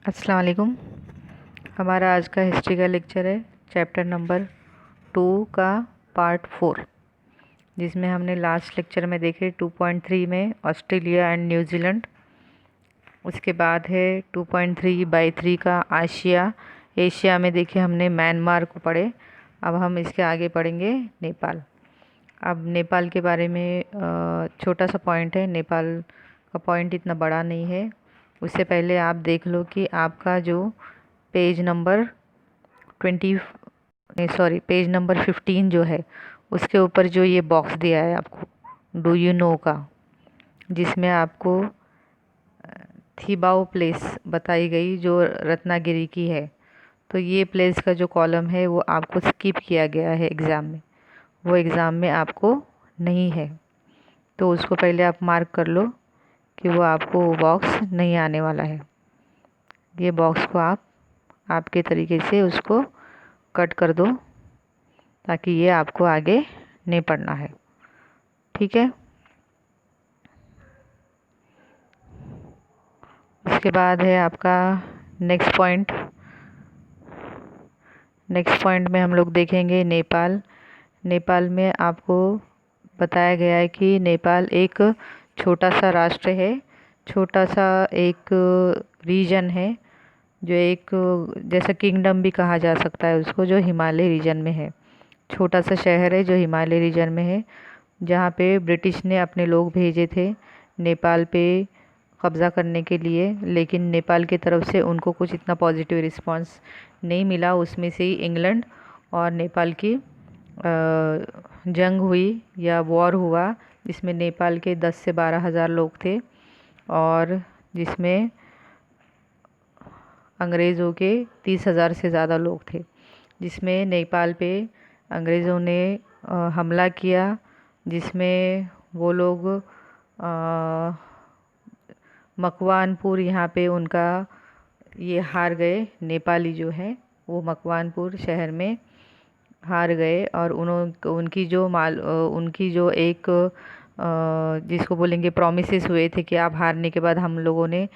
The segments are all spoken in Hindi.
अस्सलाम वालेकुम। हमारा आज का हिस्ट्री का लेक्चर है चैप्टर नंबर 2 का पार्ट 4, जिसमें हमने लास्ट लेक्चर में देखे 2.3 में ऑस्ट्रेलिया एंड न्यूजीलैंड। उसके बाद है 2.3/3 का एशिया में देखे हमने म्यांमार को पढ़े। अब हम इसके आगे पढ़ेंगे नेपाल। अब नेपाल के बारे में छोटा सा पॉइंट है, नेपाल का पॉइंट इतना बड़ा नहीं है। उससे पहले आप देख लो कि आपका जो पेज नंबर 20 नहीं सॉरी पेज नंबर 15 जो है उसके ऊपर जो ये बॉक्स दिया है आपको डू यू नो का, जिसमें आपको थीबाओ प्लेस बताई गई जो रत्नागिरी की है। तो ये प्लेस का जो कॉलम है वो आपको स्किप किया गया है एग्ज़ाम में, वो एग्ज़ाम में आपको नहीं है। तो उसको पहले आप मार्क कर लो कि वो आपको वो बॉक्स नहीं आने वाला है। ये बॉक्स को आप आपके तरीके से उसको कट कर दो ताकि ये आपको आगे नहीं पढ़ना है, ठीक है। उसके बाद है आपका नेक्स्ट पॉइंट। नेक्स्ट पॉइंट में हम लोग देखेंगे नेपाल। नेपाल में आपको बताया गया है कि नेपाल एक छोटा सा राष्ट्र है, छोटा सा एक रीजन है, जो एक जैसा किंगडम भी कहा जा सकता है उसको, जो हिमालय रीजन में है। छोटा सा शहर है जो हिमालय रीजन में है, जहाँ पे ब्रिटिश ने अपने लोग भेजे थे नेपाल पे कब्ज़ा करने के लिए, लेकिन नेपाल की तरफ से उनको कुछ इतना पॉजिटिव रिस्पांस नहीं मिला। उसमें से ही इंग्लैंड और नेपाल की जंग हुई या वॉर हुआ, जिसमें नेपाल के 10 से 12 हज़ार लोग थे और जिसमें अंग्रेज़ों के 30,000 से ज़्यादा लोग थे। जिसमें नेपाल पे अंग्रेज़ों ने हमला किया, जिसमें वो लोग मकवानपुर यहाँ पे उनका ये हार गए। नेपाली जो है वो मकवानपुर शहर में हार गए और उनकी जो एक जिसको बोलेंगे प्रोमिसेस हुए थे कि आप हारने के बाद हम लोगों ने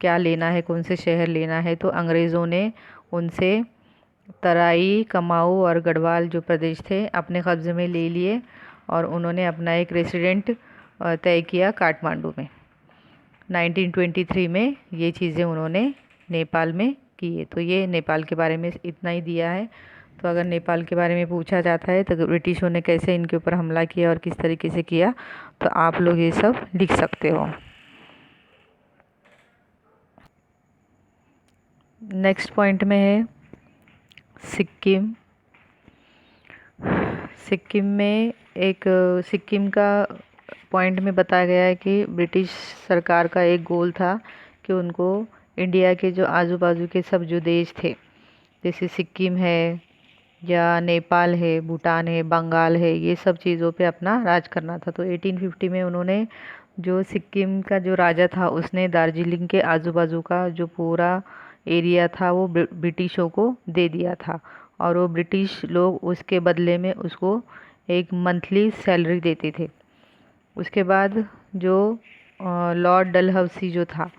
क्या लेना है, कौन से शहर लेना है, तो अंग्रेज़ों ने उनसे तराई, कमाऊ और गढ़वाल जो प्रदेश थे अपने कब्ज़े में ले लिए और उन्होंने अपना एक रेसिडेंट तय किया काठमांडू में। 1923 में ये चीज़ें उन्होंने नेपाल में की है। तो ये नेपाल के बारे में इतना ही दिया है। तो अगर नेपाल के बारे में पूछा जाता है तो ब्रिटिशों ने कैसे इनके ऊपर हमला किया और किस तरीके से किया, तो आप लोग ये सब लिख सकते हो। नेक्स्ट पॉइंट में है सिक्किम। सिक्किम में एक सिक्किम का पॉइंट में बताया गया है कि ब्रिटिश सरकार का एक गोल था कि उनको इंडिया के जो आजू बाजू के सब जो देश थे, जैसे सिक्किम है या नेपाल है, भूटान है, बंगाल है, ये सब चीज़ों पे अपना राज करना था। तो 1850 में उन्होंने जो सिक्किम का जो राजा था उसने दार्जिलिंग के आजू बाजू का जो पूरा एरिया था वो ब्रिटिशों को दे दिया था और वो ब्रिटिश लोग उसके बदले में उसको एक मंथली सैलरी देते थे। उसके बाद जो लॉर्ड डलहौसी जो था,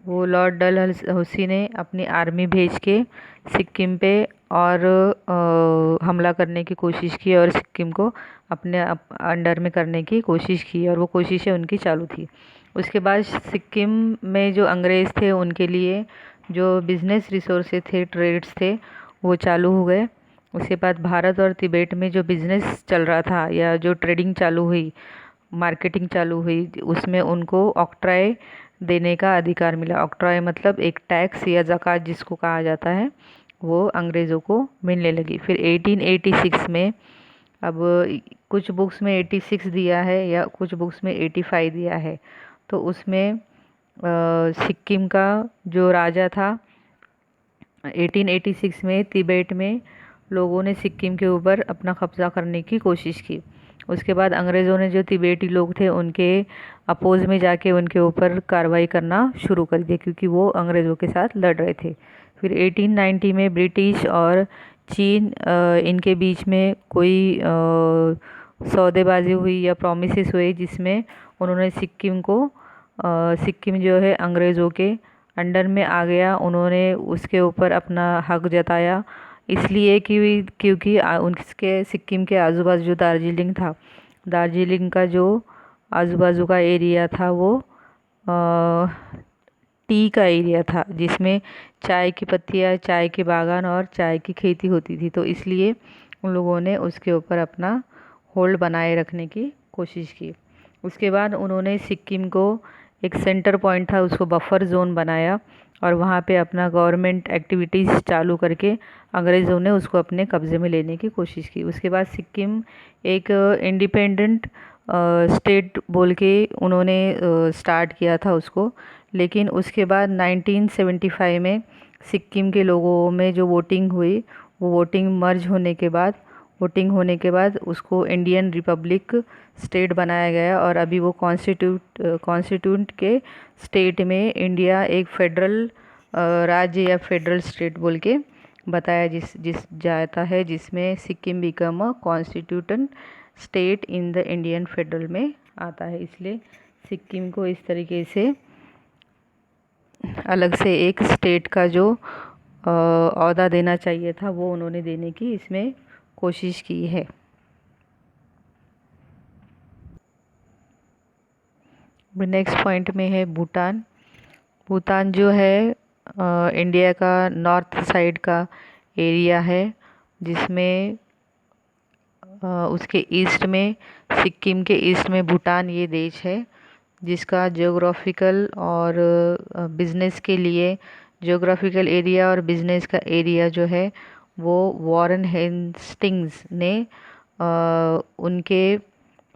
वो लॉर्ड डलहौसी ने अपनी आर्मी भेज के सिक्किम पे और हमला करने की कोशिश की और सिक्किम को अपने अंडर में करने की कोशिश की और वो कोशिशें उनकी चालू थी। उसके बाद सिक्किम में जो अंग्रेज़ थे उनके लिए जो बिज़नेस रिसोर्सेज थे, ट्रेड्स थे, वो चालू हो गए। उसके बाद भारत और तिब्बत में जो बिज़नेस चल रहा था या जो ट्रेडिंग चालू हुई, मार्केटिंग चालू हुई, उसमें उनको ऑक्ट्रॉय देने का अधिकार मिला। ऑक्ट्रॉय मतलब एक टैक्स या ज़कात जिसको कहा जाता है, वो अंग्रेज़ों को मिलने लगी। फिर 1886 में, अब कुछ बुक्स में 86 दिया है या कुछ बुक्स में 85 दिया है, तो उसमें सिक्किम का जो राजा था 1886 में तिब्बत में लोगों ने सिक्किम के ऊपर अपना कब्ज़ा करने की कोशिश की। उसके बाद अंग्रेज़ों ने जो तिब्बती लोग थे उनके अपोज़ में जाके उनके ऊपर कार्रवाई करना शुरू कर दिया, क्योंकि वो अंग्रेज़ों के साथ लड़ रहे थे। फिर 1890 में ब्रिटिश और चीन इनके बीच में कोई सौदेबाजी हुई या प्रोमिसेस हुए, जिसमें उन्होंने सिक्किम जो है अंग्रेज़ों के अंडर में आ गया, उन्होंने उसके ऊपर अपना हक जताया। इसलिए कि क्योंकि उनके सिक्किम के आजू बाजू जो दार्जिलिंग था, दार्जिलिंग का जो आजू बाजू का एरिया था वो टी का एरिया था, जिसमें चाय की पत्तियाँ, चाय के बागान और चाय की खेती होती थी। तो इसलिए उन लोगों ने उसके ऊपर अपना होल्ड बनाए रखने की कोशिश की। उसके बाद उन्होंने सिक्किम को एक सेंटर पॉइंट था, उसको बफर जोन बनाया और वहाँ पे अपना गवर्नमेंट एक्टिविटीज़ चालू करके अंग्रेज़ों ने उसको अपने कब्ज़े में लेने की कोशिश की। उसके बाद सिक्किम एक इंडिपेंडेंट स्टेट बोल के उन्होंने स्टार्ट किया था उसको। लेकिन उसके बाद 1975 में सिक्किम के लोगों में जो वोटिंग हुई, वो वोटिंग होने के बाद उसको इंडियन रिपब्लिक स्टेट बनाया गया और अभी वो कॉन्स्टिट्यूंट के स्टेट में इंडिया एक फेडरल राज्य या फेडरल स्टेट बोल के बताया जिस जिस जाता है, जिसमें Sikkim become a constituent state in the Indian federal में आता है। इसलिए सिक्किम को इस तरीके से अलग से एक स्टेट का जो ओहदा देना चाहिए था वो उन्होंने देने की इसमें कोशिश की है। नेक्स्ट पॉइंट में है भूटान। भूटान जो है इंडिया का नॉर्थ साइड का एरिया है, जिसमें उसके ईस्ट में, सिक्किम के ईस्ट में भूटान ये देश है, जिसका ज्योग्राफिकल और बिज़नेस के लिए ज्योग्राफिकल एरिया और बिज़नेस का एरिया जो है वो वॉरेन हेस्टिंग्स ने उनके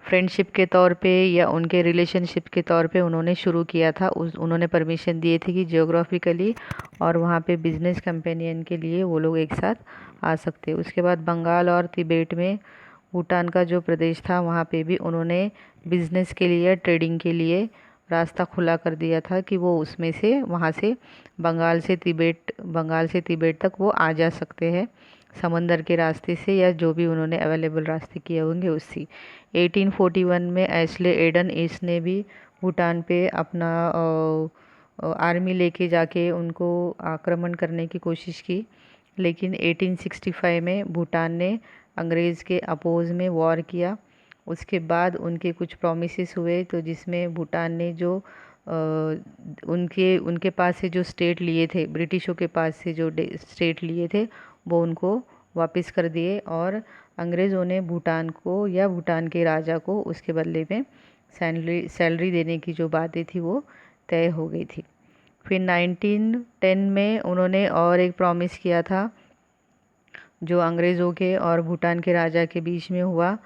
फ्रेंडशिप के तौर पे या उनके रिलेशनशिप के तौर पे उन्होंने शुरू किया था। उन्होंने परमिशन दिए थे कि ज्योग्राफिकली और वहाँ पे बिज़नेस कंपेनियन के लिए वो लोग एक साथ आ सकते। उसके बाद बंगाल और तिब्बत में भूटान का जो प्रदेश था वहाँ पे भी उन्होंने बिज़नेस के लिए, ट्रेडिंग के लिए रास्ता खुला कर दिया था कि वो उसमें से, वहाँ से बंगाल से तिब्बत तक वो आ जा सकते हैं समंदर के रास्ते से या जो भी उन्होंने अवेलेबल रास्ते किए होंगे उससे। 1841 में एस्ले एडन ईस्ट ने भी भूटान पे अपना आर्मी लेके जाके उनको आक्रमण करने की कोशिश की। लेकिन 1865 में भूटान ने अंग्रेज़ के अपोज़ में वॉर किया। उसके बाद उनके कुछ प्रॉमिसेस हुए, तो जिसमें भूटान ने जो उनके पास से जो स्टेट लिए थे, ब्रिटिशों के पास से जो स्टेट लिए थे वो उनको वापस कर दिए और अंग्रेज़ों ने भूटान को या भूटान के राजा को उसके बदले में सैलरी देने की जो बातें थी वो तय हो गई थी। फिर 1910 में उन्होंने और एक प्रॉमिस किया था जो अंग्रेज़ों के और भूटान के राजा के बीच में हुआ,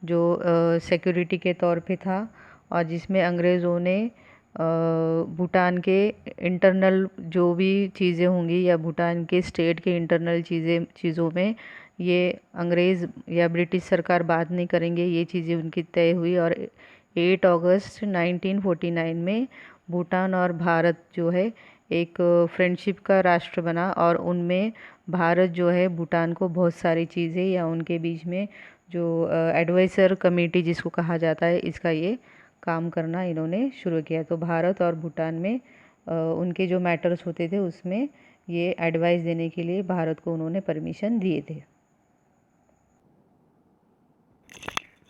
जो सिक्योरिटी के तौर पे था और जिसमें अंग्रेज़ों ने भूटान के इंटरनल जो भी चीज़ें होंगी या भूटान के स्टेट के इंटरनल चीज़ों में ये अंग्रेज़ या ब्रिटिश सरकार बात नहीं करेंगे, ये चीज़ें उनकी तय हुई। और 8 अगस्त 1949 में भूटान और भारत जो है एक फ्रेंडशिप का राष्ट्र बना और उनमें भारत जो है भूटान को बहुत सारी चीज़ें या उनके बीच में जो एडवाइज़र कमेटी जिसको कहा जाता है, इसका ये काम करना इन्होंने शुरू किया। तो भारत और भूटान में उनके जो मैटर्स होते थे उसमें ये एडवाइस देने के लिए भारत को उन्होंने परमिशन दिए थे।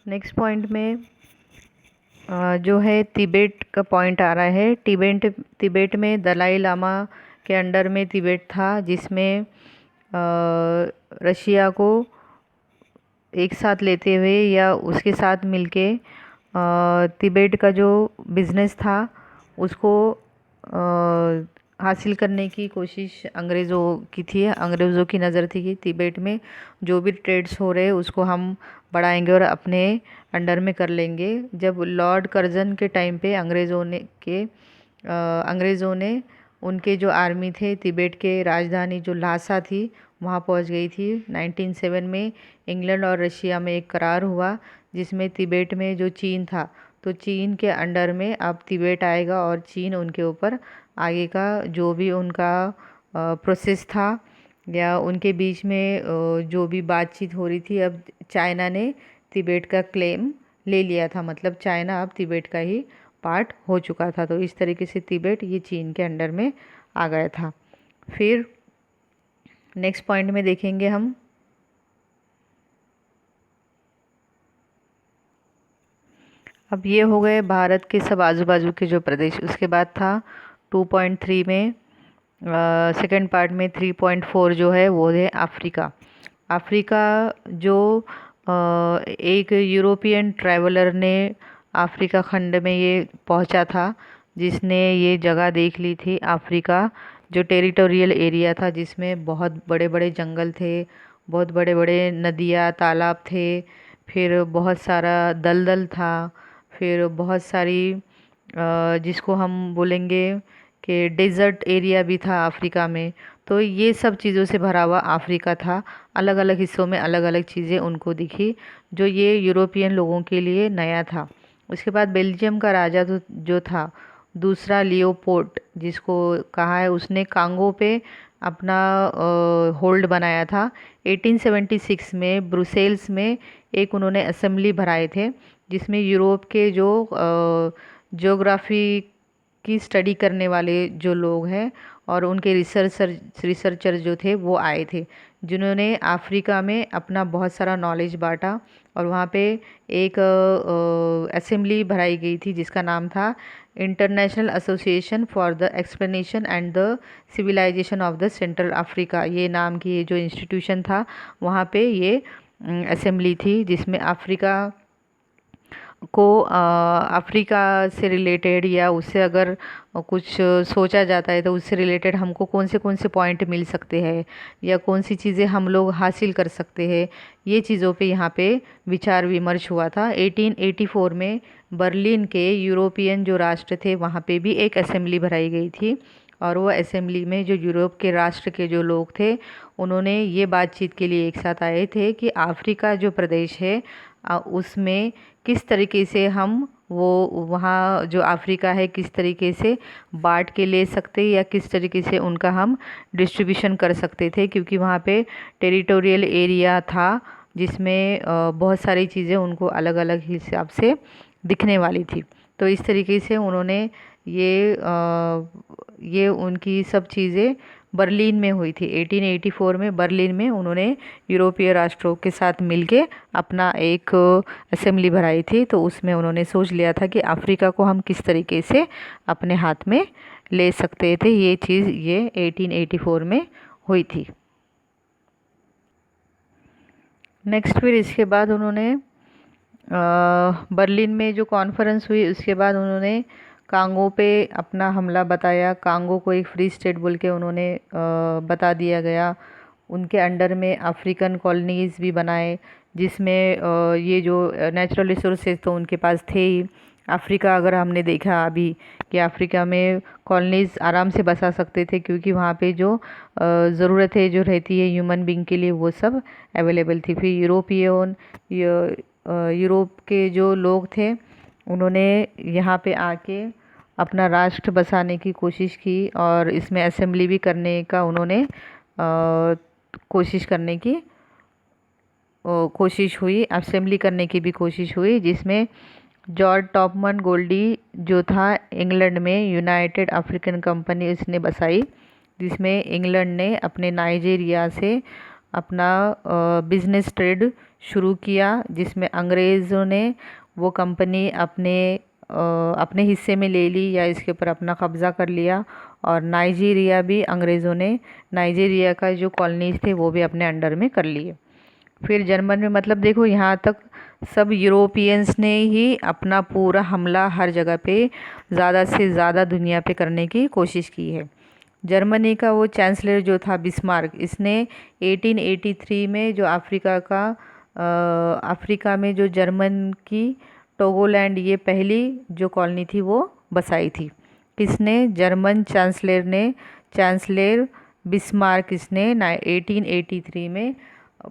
नेक्स्ट पॉइंट में जो है तिब्बत का पॉइंट आ रहा है। तिब्बत में दलाई लामा के अंडर में तिब्बत था, जिसमें रशिया को एक साथ लेते हुए या उसके साथ मिलके तिब्बत का जो बिज़नेस था उसको हासिल करने की कोशिश अंग्रेज़ों की थी। अंग्रेज़ों की नज़र थी कि तिब्बत में जो भी ट्रेड्स हो रहे उसको हम बढ़ाएंगे और अपने अंडर में कर लेंगे। जब लॉर्ड कर्जन के टाइम पे अंग्रेज़ों ने उनके जो आर्मी थे तिब्बत के राजधानी जो ल्हासा थी वहाँ पहुँच गई थी। 1907 में इंग्लैंड और रशिया में एक करार हुआ जिसमें तिब्बत में जो चीन था, तो चीन के अंडर में अब तिब्बत आएगा और चीन उनके ऊपर आगे का जो भी उनका प्रोसेस था या उनके बीच में जो भी बातचीत हो रही थी, अब चाइना ने तिब्बत का क्लेम ले लिया था, मतलब चाइना अब तिब्बत का ही पार्ट हो चुका था। तो इस तरीके से तिब्बत ये चीन के अंडर में आ गया था। फिर नेक्स्ट पॉइंट में देखेंगे हम, अब ये हो गए भारत के सब आजू बाजू के जो प्रदेश। उसके बाद था 2.3 में, सेकंड पार्ट में 3.4 जो है वो है अफ्रीका। अफ्रीका जो एक यूरोपियन ट्रैवलर ने अफ्रीका खंड में ये पहुंचा था, जिसने ये जगह देख ली थी। अफ्रीका जो टेरिटोरियल एरिया था, जिसमें बहुत बड़े बड़े जंगल थे, बहुत बड़े बड़े नदियाँ तालाब थे, फिर बहुत सारा दलदल था, फिर बहुत सारी जिसको हम बोलेंगे कि डेजर्ट एरिया भी था अफ्रीका में। तो ये सब चीज़ों से भरा हुआ अफ्रीका था। अलग अलग हिस्सों में अलग अलग चीज़ें उनको दिखी, जो ये यूरोपियन लोगों के लिए नया था। उसके बाद बेल्जियम का राजा जो था दूसरा लियोपोल्ड, जिसको कहा है, उसने कांगो पे अपना होल्ड बनाया था। 1876 में ब्रुसेल्स में एक उन्होंने असेंबली भराए थे, जिसमें यूरोप के जो ज्योग्राफी की स्टडी करने वाले जो लोग हैं और उनके रिसर्चर जो थे वो आए थे, जिन्होंने अफ्रीका में अपना बहुत सारा नॉलेज बांटा। और वहाँ पे एक असेंबली भराई गई थी जिसका नाम था International Association for the Explanation and the Civilization of the Central Africa. ये नाम की ये जो इंस्टीट्यूशन था, वहाँ पे ये असेंबली थी, जिसमें अफ्रीका को अफ्रीका से रिलेटेड या उससे अगर कुछ सोचा जाता है तो उससे रिलेटेड हमको कौन से पॉइंट मिल सकते हैं या कौन सी चीज़ें हम लोग हासिल कर सकते हैं, ये चीज़ों पे यहाँ पे विचार विमर्श हुआ था। 1884 में बर्लिन के यूरोपियन जो राष्ट्र थे वहाँ पे भी एक असेंबली भराई गई थी, और वो असेंबली में जो यूरोप के राष्ट्र के जो लोग थे उन्होंने ये बातचीत के लिए एक साथ आए थे कि अफ्रीका जो प्रदेश है उसमें किस तरीके से हम वो वहाँ जो अफ्रीका है किस तरीके से बांट के ले सकते या किस तरीके से उनका हम डिस्ट्रीब्यूशन कर सकते थे, क्योंकि वहाँ पे टेरिटोरियल एरिया था जिसमें बहुत सारी चीज़ें उनको अलग अलग हिसाब से दिखने वाली थी। तो इस तरीके से उन्होंने ये उनकी सब चीज़ें बर्लिन में हुई थी। 1884 में बर्लिन में उन्होंने यूरोपीय राष्ट्रों के साथ मिलके अपना एक असेंबली भराई थी। तो उसमें उन्होंने सोच लिया था कि अफ्रीका को हम किस तरीके से अपने हाथ में ले सकते थे। ये चीज़ ये 1884 में हुई थी। नेक्स्ट फिर इसके बाद उन्होंने बर्लिन में जो कॉन्फ्रेंस हुई उसके बाद उन्होंने कांगो पे अपना हमला बताया। कांगो को एक फ्री स्टेट बोल के उन्होंने बता दिया गया। उनके अंडर में अफ्रीकन कॉलोनीज़ भी बनाए, जिसमें ये जो नेचुरल रिसोर्सेज तो उनके पास थे ही। अफ्रीका अगर हमने देखा अभी कि अफ्रीका में कॉलोनीज़ आराम से बसा सकते थे, क्योंकि वहाँ पे जो ज़रूरतें जो रहती है ह्यूमन बींग के लिए वो सब अवेलेबल थी। फिर यूरोप के जो लोग थे उन्होंने यहाँ पे आके अपना राष्ट्र बसाने की कोशिश की, और इसमें असेंबली भी करने का उन्होंने कोशिश हुई, असेंबली करने की भी कोशिश हुई, जिसमें जॉर्ज टॉपमन गोल्डी जो था इंग्लैंड में यूनाइटेड अफ्रीकन कंपनी इसने बसाई, जिसमें इंग्लैंड ने अपने नाइजीरिया से अपना बिजनेस ट्रेड शुरू किया, जिसमें अंग्रेज़ों ने वो कंपनी अपने हिस्से में ले ली या इसके ऊपर अपना कब्ज़ा कर लिया। और नाइजीरिया भी अंग्रेज़ों ने नाइजीरिया का जो कॉलोनीज थे वो भी अपने अंडर में कर लिए। फिर जर्मन में, मतलब देखो यहाँ तक सब यूरोपियंस ने ही अपना पूरा हमला हर जगह पे ज़्यादा से ज़्यादा दुनिया पे करने की कोशिश की है। जर्मनी का वो चांसलर जो था बिस्मार्क, इसने 1883 में जो अफ्रीका में जो जर्मन की टोगोलैंड ये पहली जो कॉलोनी थी वो बसाई थी। किसने? जर्मन चांसलर बिस्मार्क, इसने 1883 में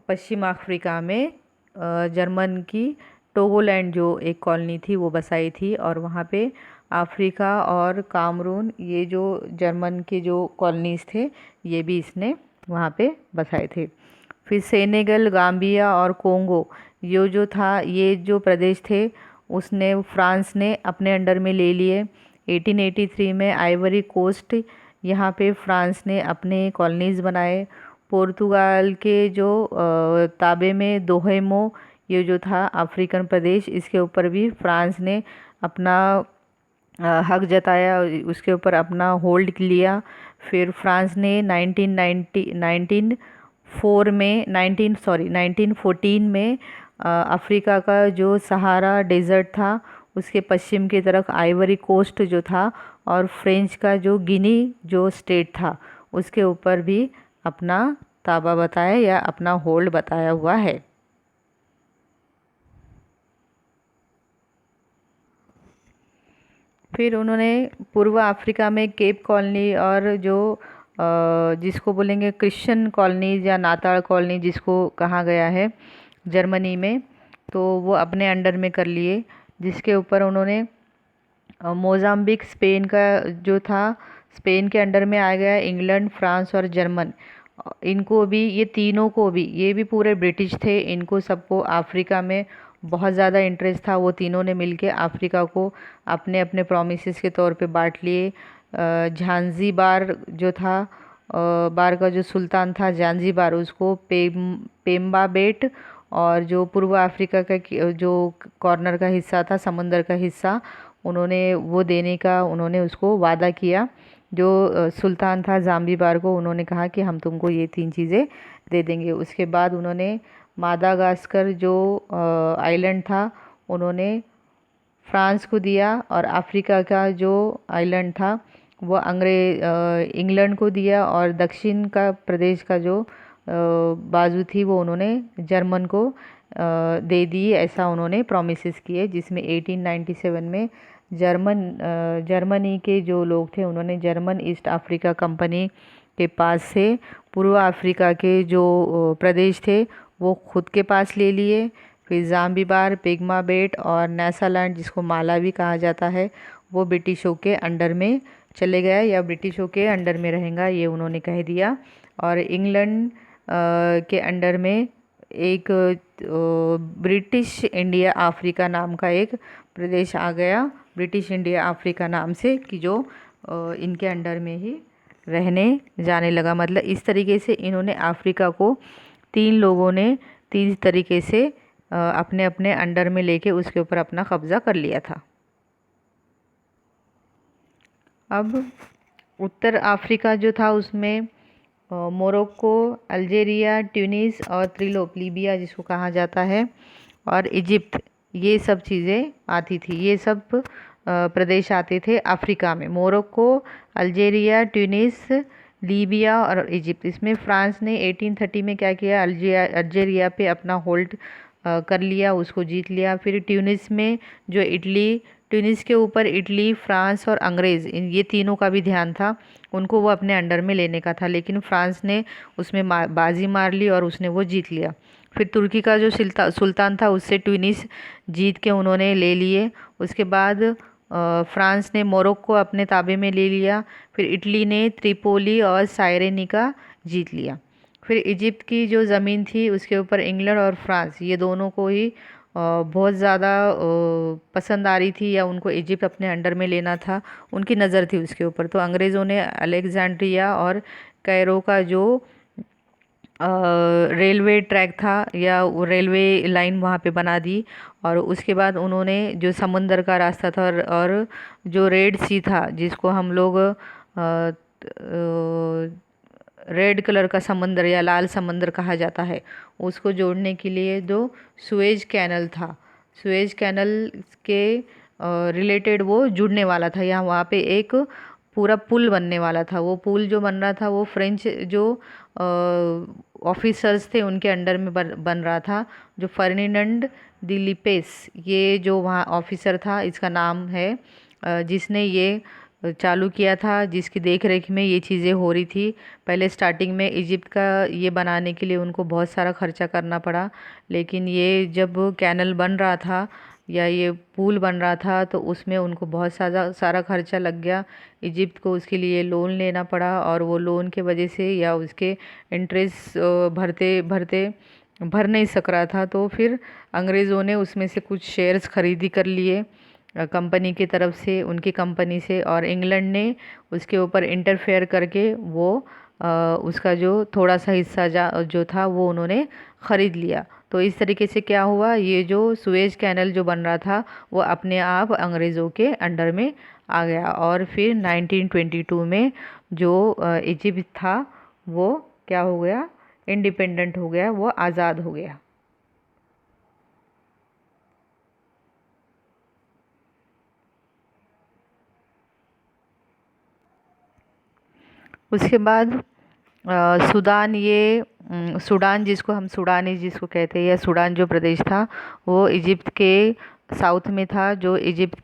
पश्चिम अफ्रीका में जर्मन की टोगोलैंड जो एक कॉलोनी थी वो बसाई थी, और वहाँ पे अफ्रीका और कामरून ये जो जर्मन के जो कॉलोनीज़ थे ये भी इसने वहाँ पे बसाए थे। फिर सेनेगल, गाम्बिया और कोंगो ये जो था, ये जो प्रदेश थे उसने फ्रांस ने अपने अंडर में ले लिए। 1883 में आइवरी कोस्ट यहाँ पे फ्रांस ने अपने कॉलोनीज़ बनाए। पुर्तगाल के जो ताबे में दोहेमो, ये जो था अफ्रीकन प्रदेश, इसके ऊपर भी फ्रांस ने अपना हक जताया, उसके ऊपर अपना होल्ड लिया। फिर फ्रांस ने 1914 में अफ्रीका का जो सहारा डेजर्ट था उसके पश्चिम की तरफ आइवरी कोस्ट जो था, और फ्रेंच का जो गिनी जो स्टेट था उसके ऊपर भी अपना ताबा बताया या अपना होल्ड बताया हुआ है। फिर उन्होंने पूर्व अफ्रीका में केप कॉलोनी और जो जिसको बोलेंगे क्रिश्चियन कॉलोनीज या नाताल कॉलोनी जिसको कहा गया है जर्मनी में, तो वो अपने अंडर में कर लिए, जिसके ऊपर उन्होंने मोज़ाम्बिक स्पेन का जो था, स्पेन के अंडर में आ गया। इंग्लैंड, फ्रांस और जर्मन, इनको भी, ये तीनों को भी, ये भी पूरे ब्रिटिश थे, इनको सबको अफ्रीका में बहुत ज़्यादा इंटरेस्ट था। वो तीनों ने मिलके अफ्रीका को अपने अपने प्रोमिसेस के तौर पे बांट लिए। झांजीबार जो था, बार का जो सुल्तान था झांजीबार, उसको पेम्बा बेट, और जो पूर्व अफ्रीका का जो कॉर्नर का हिस्सा था, समंदर का हिस्सा, उन्होंने वो देने का उन्होंने उसको वादा किया। जो सुल्तान था ज़ाम्बिबार को, उन्होंने कहा कि हम तुमको ये 3 चीज़ें दे देंगे। उसके बाद उन्होंने मादागास्कर जो आइलैंड था उन्होंने फ्रांस को दिया, और अफ्रीका का जो आइलैंड था वो इंग्लैंड को दिया, और दक्षिण का प्रदेश का जो बाजू थी वो उन्होंने जर्मन को दे दी। ऐसा उन्होंने प्रोमिसेस किए, जिसमें 1897 में जर्मनी के जो लोग थे उन्होंने जर्मन ईस्ट अफ्रीका कंपनी के पास से पूर्व अफ्रीका के जो प्रदेश थे वो खुद के पास ले लिए। फिर ज़ाम्बिबार, पेग्मा बेट और नासालैंड, जिसको मालावी कहा जाता है, वो ब्रिटिशों के अंडर में चले गए या ब्रिटिशों के अंडर में रहेगा, ये उन्होंने कह दिया। और इंग्लैंड के अंडर में एक ब्रिटिश इंडिया अफ्रीका नाम का एक प्रदेश आ गया, ब्रिटिश इंडिया अफ्रीका नाम से, कि जो इनके अंडर में ही रहने जाने लगा। मतलब इस तरीके से इन्होंने अफ्रीका को 3 लोगों ने 3 तरीके से अपने अपने अंडर में लेके उसके ऊपर अपना कब्ज़ा कर लिया था। अब उत्तर अफ्रीका जो था उसमें मोरक्को, अल्जीरिया, ट्यूनिस और त्रिलोप लीबिया जिसको कहा जाता है, और इजिप्ट, ये सब चीज़ें आती थी। ये सब प्रदेश आते थे अफ्रीका में, मोरक्को, अल्जीरिया, ट्यूनिस, लीबिया और इजिप्ट। इसमें फ्रांस ने 1830 में क्या किया, अल्जीरिया पे अपना होल्ड कर लिया, उसको जीत लिया। फिर ट्यूनिस में जो ट्यूनिस के ऊपर इटली, फ्रांस और अंग्रेज़, ये तीनों का भी ध्यान था, उनको वो अपने अंडर में लेने का था, लेकिन फ्रांस ने उसमें बाजी मार ली और उसने वो जीत लिया। फिर तुर्की का जो सुल्तान था उससे ट्यूनिस जीत के उन्होंने ले लिए। उसके बाद फ्रांस ने मोरक्को अपने ताबे में ले लिया। फिर इटली ने त्रिपोली और साइरेनिका जीत लिया। फिर इजिप्ट की जो ज़मीन थी उसके ऊपर इंग्लैंड और फ्रांस, ये दोनों को ही बहुत ज़्यादा पसंद आ रही थी, या उनको इजिप्ट अपने अंडर में लेना था, उनकी नज़र थी उसके ऊपर। तो अंग्रेज़ों ने अलेक्जेंड्रिया और कैरो का जो रेलवे ट्रैक था या वो रेलवे लाइन वहाँ पे बना दी, और उसके बाद उन्होंने जो समंदर का रास्ता था और जो रेड सी था, जिसको हम लोग रेड कलर का समंदर या लाल समंदर कहा जाता है, उसको जोड़ने के लिए जो सुएज कैनल था, सुएज कैनल के रिलेटेड वो जुड़ने वाला था, या वहाँ पे एक पूरा पुल बनने वाला था। वो पुल जो बन रहा था वो फ्रेंच जो ऑफिसर्स थे उनके अंडर में बन रहा था। जो फर्डिनेंड दी लिपेस, ये जो वहाँ ऑफिसर था, इसका नाम है, जिसने ये चालू किया था, जिसकी देख रेख में ये चीज़ें हो रही थी। पहले स्टार्टिंग में इजिप्ट का ये बनाने के लिए उनको बहुत सारा खर्चा करना पड़ा, लेकिन ये जब कैनल बन रहा था या ये पुल बन रहा था तो उसमें उनको बहुत सारा खर्चा लग गया। इजिप्ट को उसके लिए लोन लेना पड़ा, और वो लोन के वजह से या उसके इंटरेस्ट भरते भरते भर नहीं सक रहा था, तो फिर अंग्रेज़ों ने उसमें से कुछ शेयर्स खरीदी कर लिए, कंपनी की तरफ से, उनकी कंपनी से, और इंग्लैंड ने उसके ऊपर इंटरफेयर करके वो उसका जो थोड़ा सा हिस्सा जो था वो उन्होंने ख़रीद लिया। तो इस तरीके से क्या हुआ, ये जो सुएज कैनल जो बन रहा था वो अपने आप अंग्रेज़ों के अंडर में आ गया। और फिर 1922 में जो इजिप्ट था वो क्या हो गया, इंडिपेंडेंट हो गया, वो आज़ाद हो गया। उसके बाद सूडान, ये सूडान जिसको हम सूडानी जिसको कहते हैं, या सूडान जो प्रदेश था वो इजिप्ट के साउथ में था, जो इजिप्ट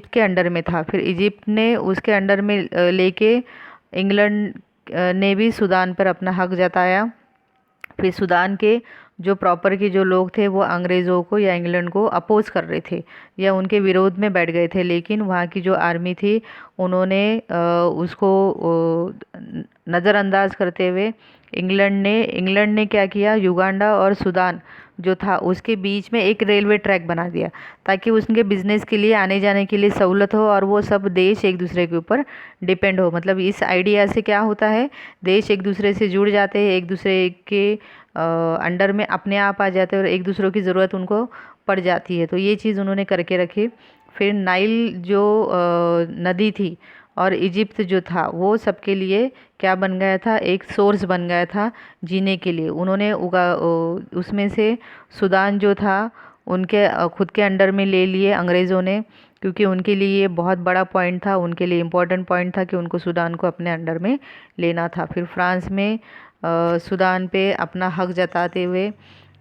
के अंडर में था। फिर इजिप्ट ने उसके अंडर में लेके इंग्लैंड ने भी सूडान पर अपना हक जताया। फिर सूडान के जो प्रॉपर के जो लोग थे वो अंग्रेज़ों को या इंग्लैंड को अपोज कर रहे थे या उनके विरोध में बैठ गए थे, लेकिन वहाँ की जो आर्मी थी उन्होंने उसको नज़रअंदाज करते हुए इंग्लैंड ने क्या किया, युगांडा और सूडान जो था उसके बीच में एक रेलवे ट्रैक बना दिया, ताकि उनके बिजनेस के लिए आने जाने के लिए सहूलत हो और वो सब देश एक दूसरे के ऊपर डिपेंड हो। मतलब इस आइडिया से क्या होता है, देश एक दूसरे से जुड़ जाते हैं, एक दूसरे के अंडर में अपने आप आ जाते हैं और एक दूसरों की ज़रूरत उनको पड़ जाती है। तो ये चीज़ उन्होंने करके रखी। फिर नाइल जो नदी थी और इजिप्ट जो था वो सबके लिए क्या बन गया था, एक सोर्स बन गया था जीने के लिए। उन्होंने उसमें से सूडान जो था उनके खुद के अंडर में ले लिए अंग्रेज़ों ने, क्योंकि उनके लिए ये बहुत बड़ा पॉइंट था, उनके लिए इम्पोर्टेंट पॉइंट था कि उनको सूडान को अपने अंडर में लेना था। फिर फ्रांस में सूडान पे अपना हक जताते हुए,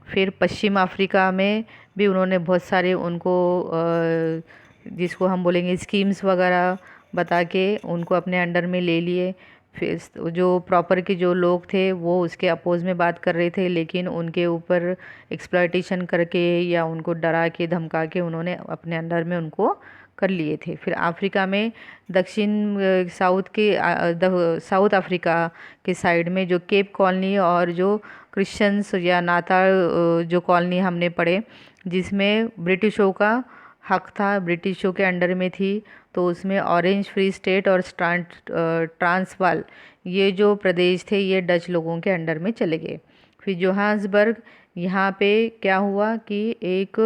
फिर पश्चिम अफ्रीका में भी उन्होंने बहुत सारे उनको जिसको हम बोलेंगे स्कीम्स वगैरह बता के उनको अपने अंडर में ले लिए। फिर जो प्रॉपर के जो लोग थे वो उसके अपोज में बात कर रहे थे, लेकिन उनके ऊपर एक्सप्लॉयटेशन करके या उनको डरा के धमका के उन्होंने अपने अंडर में उनको कर लिए थे। फिर अफ्रीका में दक्षिण साउथ अफ्रीका के साइड में जो केप कॉलोनी और जो क्रिश्चियंस या नाताल जो कॉलोनी हमने पढ़े, जिसमें ब्रिटिशों का हक था, ब्रिटिशों के अंडर में थी, तो उसमें ऑरेंज फ्री स्टेट और ट्रांसवाल ये जो प्रदेश थे ये डच लोगों के अंडर में चले गए। फिर जोहान्सबर्ग, यहाँ पे क्या हुआ कि एक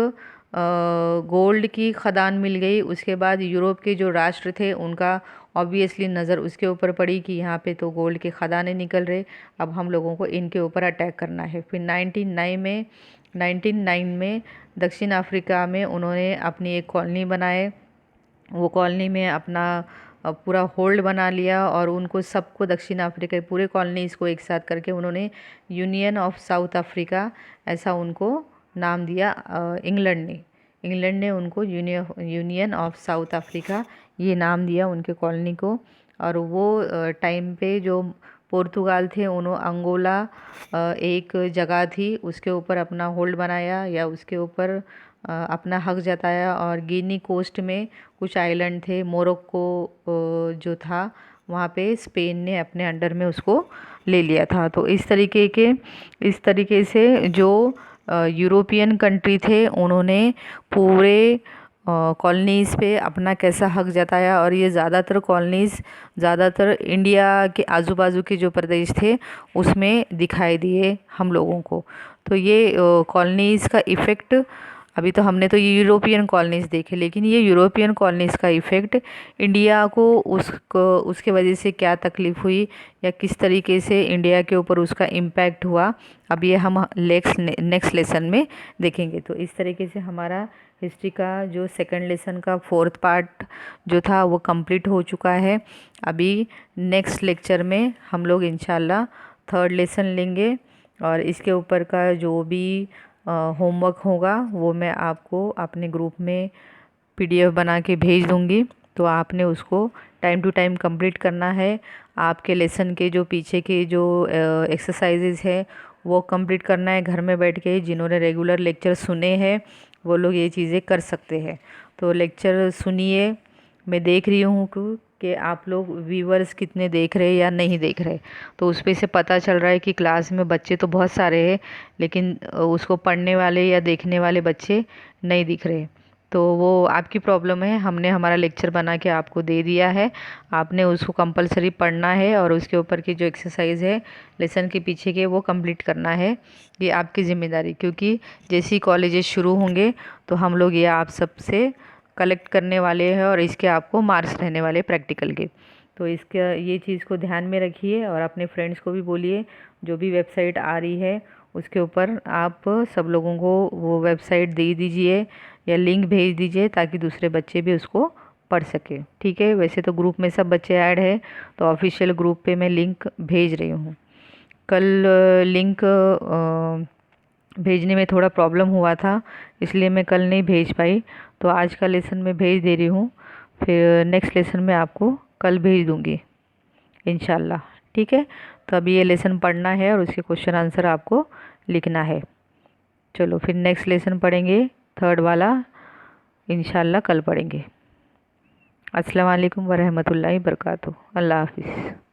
गोल्ड की खदान मिल गई। उसके बाद यूरोप के जो राष्ट्र थे उनका ऑब्वियसली नज़र उसके ऊपर पड़ी कि यहाँ पे तो गोल्ड के खदानें निकल रहे, अब हम लोगों को इनके ऊपर अटैक करना है। फिर 1909 में दक्षिण अफ्रीका में उन्होंने अपनी एक कॉलोनी बनाए, वो कॉलोनी में अपना पूरा होल्ड बना लिया और उनको सबको दक्षिण अफ्रीका के पूरे कॉलोनीज़ को एक साथ करके उन्होंने यूनियन ऑफ साउथ अफ्रीका ऐसा उनको नाम दिया। इंग्लैंड ने उनको यूनियन ऑफ साउथ अफ्रीका ये नाम दिया उनके कॉलोनी को। और वो टाइम पे जो पुर्तगाल थे उन्होंने अंगोला एक जगह थी उसके ऊपर अपना होल्ड बनाया या उसके ऊपर अपना हक जताया। और गिनी कोस्ट में कुछ आइलैंड थे, मोरक्को जो था वहाँ पे स्पेन ने अपने अंडर में उसको ले लिया था। तो इस तरीके से जो यूरोपियन कंट्री थे उन्होंने पूरे कॉलोनीज़ पे अपना कैसा हक जताया, और ये ज़्यादातर कॉलोनीज़ ज़्यादातर इंडिया के आजू बाजू के जो प्रदेश थे उसमें दिखाई दिए हम लोगों को। तो ये कॉलोनीज़ का इफ़ेक्ट, अभी तो हमने तो ये यूरोपियन कॉलोनीज़ देखे, लेकिन ये यूरोपियन कॉलोनीज़ का इफ़ेक्ट इंडिया को उसके वजह से क्या तकलीफ़ हुई या किस तरीके से इंडिया के ऊपर उसका इम्पैक्ट हुआ, अब ये हम नेक्स्ट लेसन में देखेंगे। तो इस तरीके से हमारा हिस्ट्री का जो सेकंड लेसन का 4th पार्ट जो था वो कंप्लीट हो चुका है। अभी नेक्स्ट लेक्चर में हम लोग इंशाल्लाह 3rd लेसन लेंगे और इसके ऊपर का जो भी होमवर्क होगा वो मैं आपको अपने ग्रुप में PDF बना के भेज दूँगी, तो आपने उसको टाइम टू टाइम कंप्लीट करना है। आपके लेसन के जो पीछे के जो एक्सरसाइजेज है वो कंप्लीट करना है घर में बैठ के। जिन्होंने रेगुलर लेक्चर सुने हैं वो लोग ये चीज़ें कर सकते हैं। तो लेक्चर सुनिए, मैं देख रही हूँ कि आप लोग व्यूवर्स कितने देख रहे हैं या नहीं देख रहे, तो उस पे से पता चल रहा है कि क्लास में बच्चे तो बहुत सारे हैं लेकिन उसको पढ़ने वाले या देखने वाले बच्चे नहीं दिख रहे। तो वो आपकी प्रॉब्लम है, हमने हमारा लेक्चर बना के आपको दे दिया है, आपने उसको कंपलसरी पढ़ना है और उसके ऊपर की जो एक्सरसाइज है लेसन के पीछे के वो कंप्लीट करना है। ये आपकी ज़िम्मेदारी, क्योंकि जैसे ही कॉलेजेस शुरू होंगे तो हम लोग ये आप सबसे कलेक्ट करने वाले हैं और इसके आपको मार्क्स रहने वाले प्रैक्टिकल के। तो इसका ये चीज़ को ध्यान में रखिए और अपने फ्रेंड्स को भी बोलिए, जो भी वेबसाइट आ रही है उसके ऊपर आप सब लोगों को वो वेबसाइट दे दीजिए या लिंक भेज दीजिए ताकि दूसरे बच्चे भी उसको पढ़ सके। ठीक है, वैसे तो ग्रुप में सब बच्चे ऐड है, तो ऑफिशियल ग्रुप पे मैं लिंक भेज रही हूँ। कल लिंक भेजने में थोड़ा प्रॉब्लम हुआ था, इसलिए मैं कल नहीं भेज पाई, तो आज का लेसन मैं भेज दे रही हूँ, फिर नेक्स्ट लेसन में आपको कल भेज दूँगी इंशाल्लाह। ठीक है, तो अभी ये लेसन पढ़ना है और उसके क्वेश्चन आंसर आपको लिखना है। चलो फिर नेक्स्ट लेसन पढ़ेंगे, थर्ड वाला इंशाल्लाह कल पढ़ेंगे। अस्सलाम वालेकुम वरहमतुल्लाहि बरकातुहू। अल्लाह हाफिज़।